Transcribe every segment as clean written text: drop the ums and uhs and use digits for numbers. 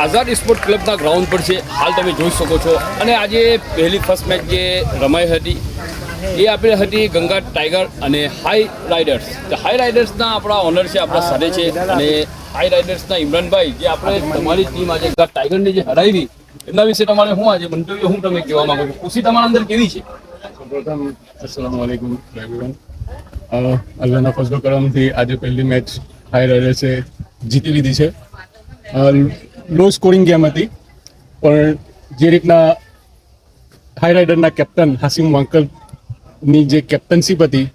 આઝાદ sport ક્લબના ground પર છે. હાલ તમે જોઈ શકો છો. અને આજે પહેલી ફર્સ્ટ મેચ જે રમાઈ હતી એ આપણી હતી ગંગા ટાઈગર અને હાઈ રાઇડર્સ. હાઈ રાઇડર્સના આપણા ઓનર છે, આપણા સાથે છે. અને હાઈ રાઇડર્સના ઇમરાનભાઈ, જે આપણે તમારી ટીમ આજે ગંગા ટાઈગરને જે હરાવી, એમના વિશે તમારે શું આજે મંતવ્ય હું તમે કહેવા માંગો છો? ખુશી તમારા અંદર કેવી છે? સૌપ્રથમ અસલામ વાલેકુમ એવરીવન. અલ્લાહના ફઝલો કરમથી આજે પહેલી મેચ હાઈ રાઇડર્સે જીતી લીધી છે. લો સ્કોરિંગ ગેમ હતી, પણ જે રીતના હાઈ રાઇડરના કેપ્ટન હાસિમ વાંકરની જે કેપ્ટનશીપ હતી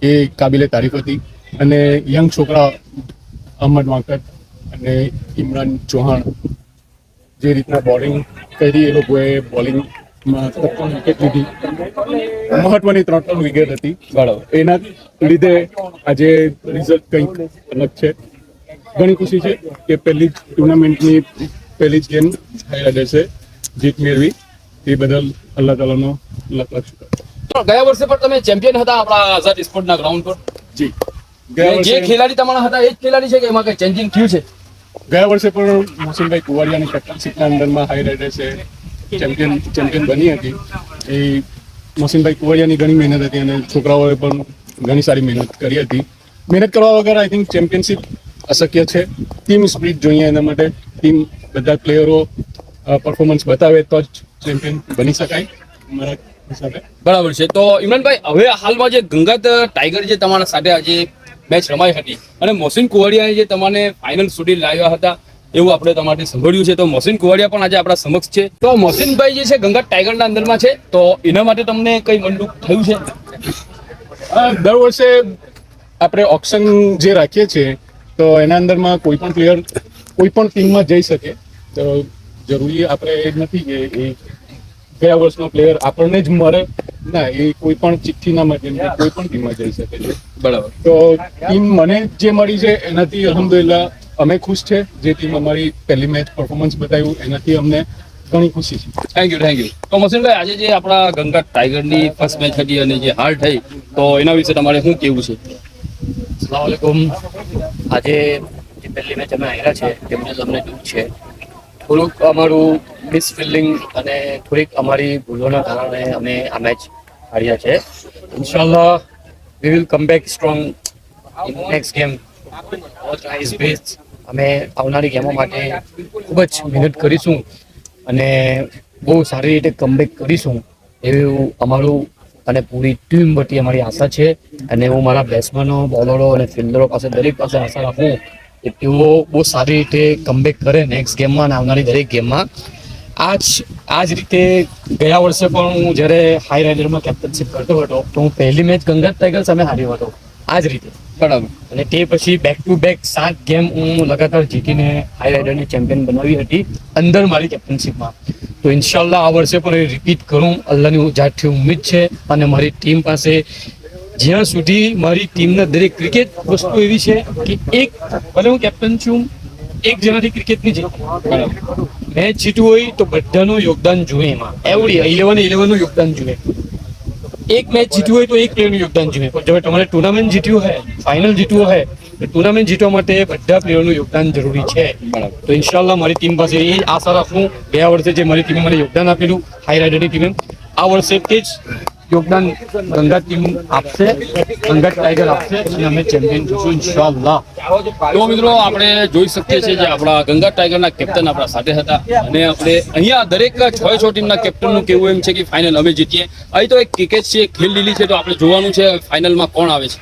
એ કાબિલે તારીફ હતી. અને યંગ છોકરા અહમદ વાંકર અને ઇમરાન ચૌહાણ જે રીતના બોલિંગ કરી, એ લોકોએ બોલિંગમાં 3 વિકેટ લીધી. મહત્વની 3 વિકેટ હતી. બરાબર. એના લીધે આજે રિઝલ્ટ કંઈક અલગ છે. ઘણી ખુશી છે કે પહેલી જ ટુર્નામેન્ટની પહેલી જ ગેમ હાઈ રાઇડર્સે જીત મેળવી. એ બદલ અલ્લાહ તાલાનો લાખ લાખ શુક્ર. ગયા વર્ષે પણ તમે ચેમ્પિયન હતા આપણા આઝાદ સ્પોર્ટના ગ્રાઉન્ડ પર. જી, જે ખેલાડી તમારા હતા એ જ ખેલાડી છે કે એમાં કઈ ચેન્જિંગ થયું છે? ગયા વર્ષે પણ મોહસિનભાઈ કુવાડિયાની કેપ્ટનશીપના અંડરમાં હાઈ રાઇડર્સે ચેમ્પિયન બની હતી. એ મોહસિનભાઈ કુવાડિયાની ઘણી મહેનત હતી અને છોકરાઓએ પણ ઘણી સારી મહેનત કરી હતી. મહેનત કરવા વગર આઈ થિંક ચેમ્પિયનશીપ અશક્ય છે. ટીમ સ્પિરિટ જોઈએ એના માટે. ટીમ બધા પ્લેયરો પરફોર્મન્સ બતાવે તો જ ચેમ્પિયન બની શકાય મારા હિસાબે. બરાબર છે. તો ઇમરાનભાઈ, હવે હાલમાં જે ગંગા ટાઈગર જે તમારા સાથે આજે મેચ રમાઈ હતી અને મોહસિન કુવાડિયાએ જે તમને ફાઇનલ સુધી લાવ્યા હતા એવું આપણે તમારે સાંભળ્યું છે. તો મોહસિન કુવાડિયા પણ આજે આપણા સમક્ષ છે. તો મોહસિનભાઈ જે છે ગંગા ટાઈગરના અંદરમાં છે, તો એના માટે તમને કઈ મનદુખ થયું છે? દર વર્ષે આપણે ઓપ્શન જે રાખીએ છીએ તો એના અંદરમાં કોઈ પણ પ્લેયર કોઈ પણ ટીમમાં જઈ શકે. તો જરૂરી આપણે એ નથી કે એ ગયા વર્ષનો પ્લેયર આપણને જ મળે. ના, એ કોઈ પણ ચિઠ્ઠીના માધ્યમથી કોઈ પણ ટીમમાં જઈ શકે છે. બરાબર. તો ટીમ મને જે મળી છે એનાથી અલહમદુલિલ્લાહ અમે ખુશ છે. જે ટીમ અમારી પહેલી મેચ પરફોર્મન્સ બતાવ્યું એનાથી અમને ઘણી ખુશી છે. Thank you, thank you. તો મોહસિનભાઈ, આજે જે આપણા ગંગા ટાઈગરની ફર્સ્ટ મેચ હતી અને જે હાર થઈ, તો એના વિશે તમારે શું કહેવું છે? અસલામ વાલેકુમ. આજે જે પહેલી મેચ અમે હાર્યા છે તેમને અમને દુઃખ છે. થોડુંક અમારું મિસફિલ્ડિંગ અને થોડીક અમારી ભૂલોના કારણે અમે આ મેચ હાર્યા છે. ઇન્શાલ્લાહ we will come back strong in next game. All try best. અમે આવનારી ગેમો માટે ખૂબ જ મહેનત કરીશું અને બહુ સારી રીતે કમબેક કરીશું એવું અમારું અને પૂરી ટીમ વતી અમારી આશા છે. અને હું મારા બેટ્સમેનો, બોલરો અને ફિલ્ડરો પાસે દરેક પાસે આશા રાખું કે તેઓ બહુ સારી રીતે કમબેક કરે નેક્સ્ટ ગેમમાં અને આવનારી દરેક ગેમમાં. આ જ રીતે ગયા વર્ષે પણ હું જ્યારે હાઈ રાઇડરમાં કેપ્ટનશીપ કરતો હતો તો હું પહેલી મેચ ગંગા ટાઈગર સામે હાર્યો હતો આ જ રીતે. બરાબર. અને તે પછી બેક ટુ બેક 7 ગેમ હું લગાતાર જીતીને હાઈ રાઇડરની ચેમ્પિયન બનાવી હતી અંદર મારી કેપ્ટનશીપમાં. તો ઇન્શાલ્લાહ આ વર્ષે પણ એ રિપીટ કરું, અલ્લાહની જાતથી ઉમ્મીદ છે. અને મારી ટીમ પાસે જ્યાં સુધી મારી ટીમના દરેક ક્રિકેટ વસ્તુ એવી છે કે એક ભલે હું કેપ્ટન છું, એક જણાથી ક્રિકેટ નહીં જીતે. મેચ જીતવું હોય તો બધાનું યોગદાન જોઈએ એમાં. એવડી 11 નું યોગદાન જોઈએ. એક મેચ જીતવું હોય તો એક પ્લેયરનું યોગદાન જોઈએ. પણ જો તમારે ટુર્નામેન્ટ જીતવું હોય, ફાઇનલ જીતવું હોય, તો ટુર્નામેન્ટ જીતવા માટે બધા પ્લેયરનું યોગદાન જરૂરી છે. તો ઇન્શાલ્લાહ મારી ટીમ પાસે એ આશા રાખું. ગયા વર્ષે જે મારી ટીમે મને યોગદાન આપેલું હાઈ રાઇડરની ટીમે, આ વર્ષે તે જ યોગદાન ગંગા ટીમ આપશે, ગંગા ટાઈગર આપશે અને અમે ચેમ્પિયન થઈશું ઇન્શાલ્લાહ. તો મિત્રો, આપણે જોઈ શકીએ છીએ જે આપણા ગંગા ટાઈગરના કેપ્ટન આપણા સાથે હતા. અને આપણે અહીંયા દરેક 6 ટીમના કેપ્ટનનું કહેવું એમ છે કે ફાઇનલ અમે જીતીએ. અહીં તો એક ક્રિકેટ છે, ખેલ લીલી છે, તો આપણે જોવાનું છે ફાઇનલમાં કોણ આવે છે.